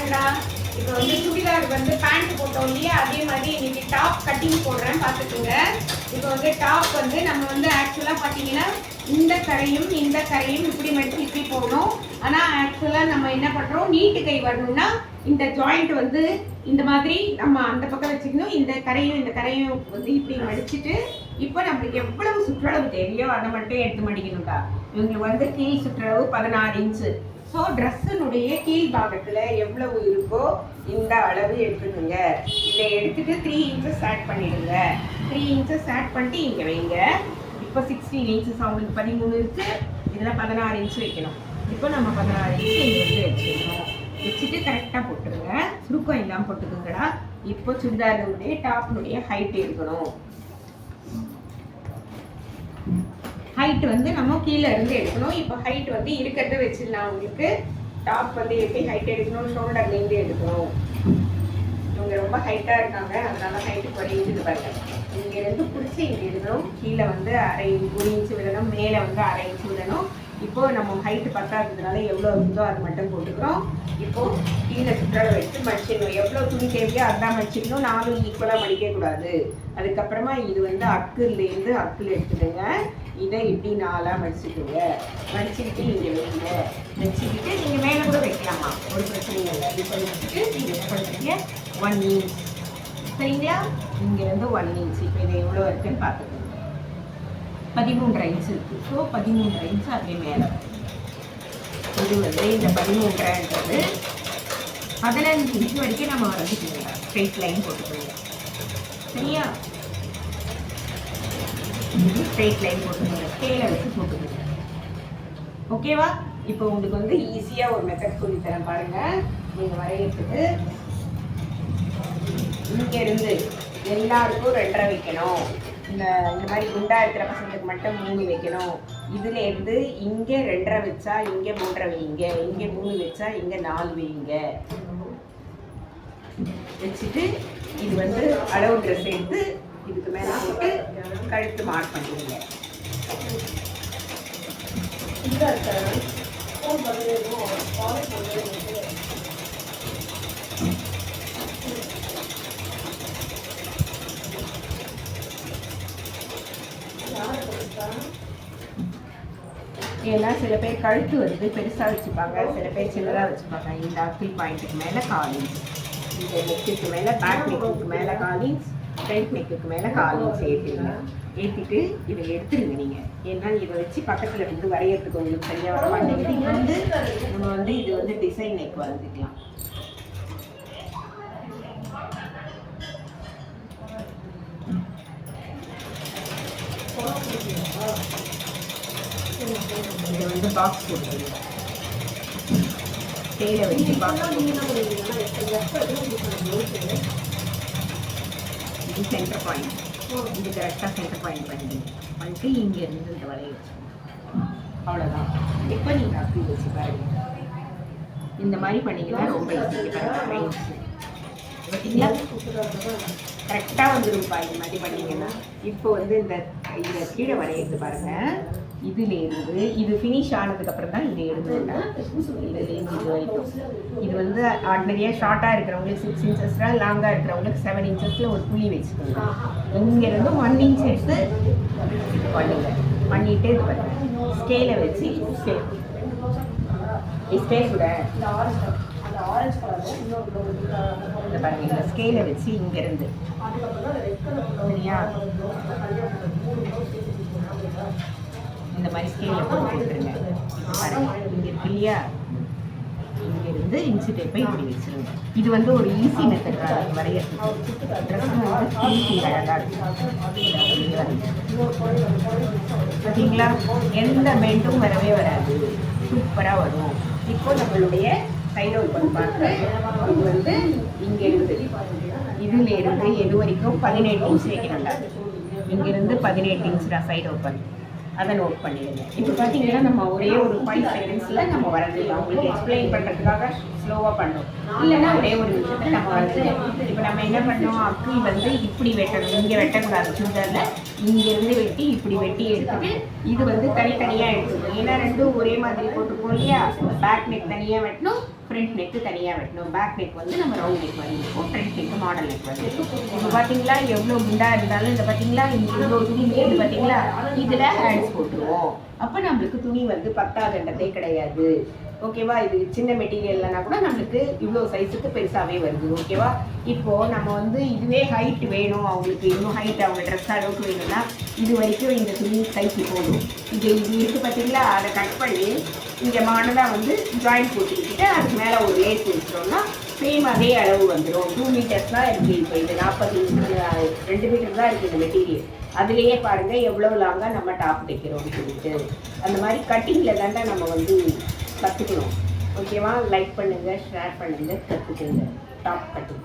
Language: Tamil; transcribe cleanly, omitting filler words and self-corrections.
பாருங்கடா. இப்போ வந்து சுடிதார் வந்து பேண்ட் போட்டோம் இல்லையா, அதே மாதிரி இன்னைக்கு டாப் கட்டிங் போடுறேன் பார்த்துக்குங்க. இப்போ வந்து டாப் வந்து நம்ம வந்து ஆக்சுவலாக பார்த்தீங்கன்னா இந்த கரையும் இந்த கரையும் இப்படி மடிச்சு இப்படி போடணும். ஆனால் ஆக்சுவலாக நம்ம என்ன பண்ணுறோம், நீட்டு கை வரணும்னா இந்த ஜாயிண்ட் வந்து இந்த மாதிரி நம்ம அந்த பக்கம் வச்சுக்கணும். இந்த கரையும் வந்து இப்படி மடிச்சுட்டு இப்போ நம்மளுக்கு எவ்வளவு சுற்றளவு தேவையோ அதை மட்டும் எடுத்து மடிக்கணும்டா. இவங்களுக்கு வந்து கீழ் சுற்றளவு 16 இன்ச்சு. ஸோ ட்ரெஸ்ஸினுடைய கீழ் பாகத்தில் எவ்வளவு இருக்கோ இந்த அளவு எடுத்துக்கோங்க. இதை எடுத்துட்டு 3 இன்ச்சஸ் ஆட் பண்ணிடுங்க. 3 இன்ச்சஸ் ஆட் பண்ணிட்டு இங்கே வைங்க. இப்போ 16 இன்ச்சஸ் அவங்களுக்கு 13 இருக்கு, இதில் 16 இன்ச்சு வைக்கணும். இப்போ நம்ம 16 இன்ச்சு இங்கே வந்து வச்சுக்கணும். வச்சுட்டு கரெக்டாக போட்டுருங்க, சுருக்கம் இல்லாமல் போட்டுக்கோங்கடா. இப்போ சுடிதாருடைய டாப்னுடைய ஹைட் இருக்கணும். ஹைட் வந்து நம்ம கீழே இருந்து எடுக்கணும். இப்போ ஹைட் வந்து இருக்கிறத வச்சிடலாம். உங்களுக்கு டாப் வந்து எப்படி ஹைட் எடுக்கணும், ஷோல்டர்லேருந்து எடுக்கணும். இவங்க ரொம்ப ஹைட்டாக இருக்காங்க, அதனால ஹைட்டு குறையுது பாருங்க. இங்கேருந்து பிடிச்சி இங்கே எடுக்கணும். கீழே வந்து 1 இன்ச்சு விடணும், மேலே வந்து 1/2 இன்ச்சு விடணும். இப்போது நம்ம ஹைட்டு பத்தாததுனால எவ்வளோ இருந்தோ அது மட்டும் போட்டுக்கிறோம். இப்போது கீழே சுற்றளவு வச்சு மடிச்சிடணும். எவ்வளோ துணி தேவையோ அதான் மடிச்சிடணும். 4 ஈக்குவலாக மடிக்கக்கூடாது. அதுக்கப்புறமா இது வந்து அக்குலேருந்து அக்கில் எடுத்துடுங்க. இதை இப்படி 4ஆக மடிச்சுக்கோங்க. மடிச்சுக்கிட்டு இங்கே வைங்க. வச்சுக்கிட்டு நீங்கள் மேலே கூட வைக்கலாமா, ஒரு பிரச்சனையும் இல்லை. இப்போ வச்சுட்டு நீங்கள் என்ன பண்ணுறீங்க, 1 இன்ச் சரிங்களா. இங்கேருந்து 1 இன்ச். இப்போ இது எவ்வளோ இருக்குன்னு பார்த்துக்கோங்க. 13.5 இன்ச்சு இருக்குது. ஸோ 13.5 இன்ச்சு அப்படியே மேலே. இது வந்து இந்த 13.5ன்றது 15 இன்ச்சு வரைக்கும் நம்ம வரைஞ்சிக்கோங்க. ஸ்ட்ரெயிட் லைன் போட்டுக்கோங்க சரியா. ஸ்ட்ரெயிட் லைன் போட்டுக்கோங்க, ஸ்கேலை வச்சு போட்டுக்கோங்க. ஓகேவா. இப்போ உங்களுக்கு வந்து ஈஸியாக ஒரு மெத்தட் சொல்லித்தரேன் பாருங்கள். நீங்கள் வரைகிறதுக்கு இங்கேருந்து எல்லாருக்கும் 2.5 வைக்கணும். இந்த மாதிரி குண்டா இருக்கிற பசங்களுக்கு மட்டும் 3 வைக்கணும். இதுலேருந்து இங்கே 2.5 வச்சா இங்கே 3.5 வைங்க. இங்கே 3 வச்சா இங்கே 4 வைங்க. வச்சுட்டு இது வந்து அளவு ட்ரெஸ் எடுத்து இதுக்கு மேலே போட்டு கழுத்து மார்க் பண்ணிடுங்க. ஏன்னா சில பேர் கழுத்து வந்து பெருசாக வச்சுப்பாங்க, சில பேர் சின்னதாக வச்சுப்பாங்க. இந்த அக்கிள் பாயிண்ட்டுக்கு மேலே காலிங்ஸ், இந்த நெக்குக்கு மேலே பேக் நெக்குக்கு மேலே காலிங்ஸ், ஃப்ரண்ட் நெக்குக்கு மேலே காலிங்ஸ் ஏற்றிடுங்க. ஏற்றிட்டு இதை எடுத்துருங்க நீங்கள். ஏன்னா இதை வச்சு பக்கத்தில் வந்து வரைகிறதுக்கு உங்களுக்கு சரியாக வர மாட்டேங்குது. இது வந்து நம்ம வந்து இது வந்து டிசைன் நெக் வரைஞ்சிக்கலாம். இதை வந்து பாக்ஸ் போட்டுருங்க. டேலை வச்சு பாக்ஸ் இது சென்டர் பாயிண்ட். இது கரெக்டாக சென்டர் பாயிண்ட் பண்ணிட்டு இங்கேருந்து இந்த வரைய வச்சுக்கோங்க. அவ்வளோதான். இப்போ நீங்கள் அப்படி வச்சு பாருங்க. இந்த மாதிரி பண்ணிங்கன்னா ரொம்ப ஈஸி. பார்த்தீங்களா கரெக்டாக வந்துருப்பா. இந்த மாதிரி பண்ணிங்கன்னா இப்போ வந்து இந்த கீழே வரையிறது பாருங்கள். இதுலேருந்து இது ஃபினிஷ் ஆனதுக்கப்புறம் தான் இது எடுத்துட்டா. இதுலேருந்து இது வரைக்கும் இது வந்து ஆர்டினரியாக ஷார்ட்டாக இருக்கிறவங்களுக்கு 6 இன்ச்சஸ்லாம், லாங்காக இருக்கிறவங்களுக்கு 7 இன்ச்சஸில் ஒரு புள்ளி வச்சுக்கோங்க. இங்கேருந்து 1 இன்ச் எடுத்து பண்ணுங்க. பண்ணிவிட்டு இது பண்ணுங்க. ஸ்கேலை வச்சு ஸ்கேல் கூட இந்த பாருங்க. ஸ்கேலை வச்சு இங்கேருந்து சரியா இந்த மாதிரி ஸ்கேலில் போட்டு கொடுத்துருங்க. பாருங்க இங்கே இருக்கு இல்லையா, இங்கேருந்து இன்ச்சு டேப்பை இப்படி வச்சுருங்க. இது வந்து ஒரு ஈஸி மெத்தட் தான் வரையறதுக்கு. ட்ரெஸ் வந்து ஃபினிஷிங் அழகாக இருக்கும். பார்த்தீங்களா, எந்த பெண்டும் வரவே வராது, சூப்பராக வரும். இப்போ நம்மளுடைய சைடு ஓப்பன் பார்த்து இது வந்து இங்கேருந்து இதுலேருந்து எது வரைக்கும் 18 இன்ச் வைக்கணும்டா. இங்கேருந்து 18 இன்ச் தான் சைடு ஓப்பன். அதை நோட் பண்ணிடுங்க. இப்போ பார்த்தீங்கன்னா நம்ம ஒரே ஒரு 5 செகண்ட்ஸில் நம்ம வரைஞ்சிடலாம். உங்களுக்கு எக்ஸ்பிளைன் பண்ணுறதுக்காக ஸ்லோவாக பண்ணோம், இல்லைன்னா ஒரே ஒரு நிமிஷத்தில் நம்ம வரைஞ்சிடலாம். இப்போ நம்ம என்ன பண்ணோம், அக்கிள் வந்து இப்படி வெட்டணும், இங்கே வெட்டக்கூடாது. சுடிதாரில் இங்கேருந்து வெட்டி இப்படி வெட்டி எடுத்துட்டு இது வந்து தனித்தனியாக எடுத்துக்கணும். ஏன்னா ரெண்டும் ஒரே மாதிரி போட்டுப்போம் இல்லையா. பேக் நெக் தனியாக வெட்டணும், ஃப்ரண்ட் நெக்கு தனியாக வெட்டணும். பேக் நெக் வந்து நம்ம ரவுண்ட் நெக் மாதிரி இருக்கும். ஃப்ரண்ட் நெக்கு மாடல் நெக் வந்து இப்போ பார்த்தீங்களா எவ்வளோ குண்டா இருந்தாலும் இந்த பார்த்தீங்களா இவ்வளோ துணி இது பார்த்தீங்களா இதில் ஹேண்ட்ஸ் போட்டுருவோம். அப்போ நம்மளுக்கு துணி வந்து பத்தாதுன்றதே கிடையாது. ஓகேவா? இது சின்ன மெட்டீரியல்னா கூட நம்மளுக்கு இவ்வளோ சைஸுக்கு பெருசாகவே வருது. ஓகேவா? இப்போது நம்ம வந்து இதுவே ஹைட் வேணும் அவங்களுக்கு, இன்னும் ஹைட் அவங்க ட்ரெஸ் அளவுக்கு வேணும்னா இது வரைக்கும் இந்த துணி கைக்கு போடும். இது இருக்குது பார்த்தீங்களா, அதை கட் பண்ணி இங்கே மாடலாக வந்து ஜாயிண்ட் போட்டுக்கிட்டு அதுக்கு மேலே ஒரு லேஸ் வச்சிட்டோம்னா சேம் அதே அளவு வந்துடும். 2 மீட்டர்ஸ் தான் இருக்குது. இப்போ இது 2 மீட்டர் தான் இருக்குது இந்த மெட்டீரியல். அதுலேயே பாருங்கள் எவ்வளோ லாங்காக நம்ம டாப் தைக்கிறோம்னு சொல்லிட்டு. அந்த மாதிரி கட்டிங்கில் தாண்டா நம்ம வந்து கற்றுக்கணும். ஓகேவா? லைக் பண்ணுங்கள், ஷேர் பண்ணுங்கள், கற்றுக்குங்க டாப் கட்டிங்.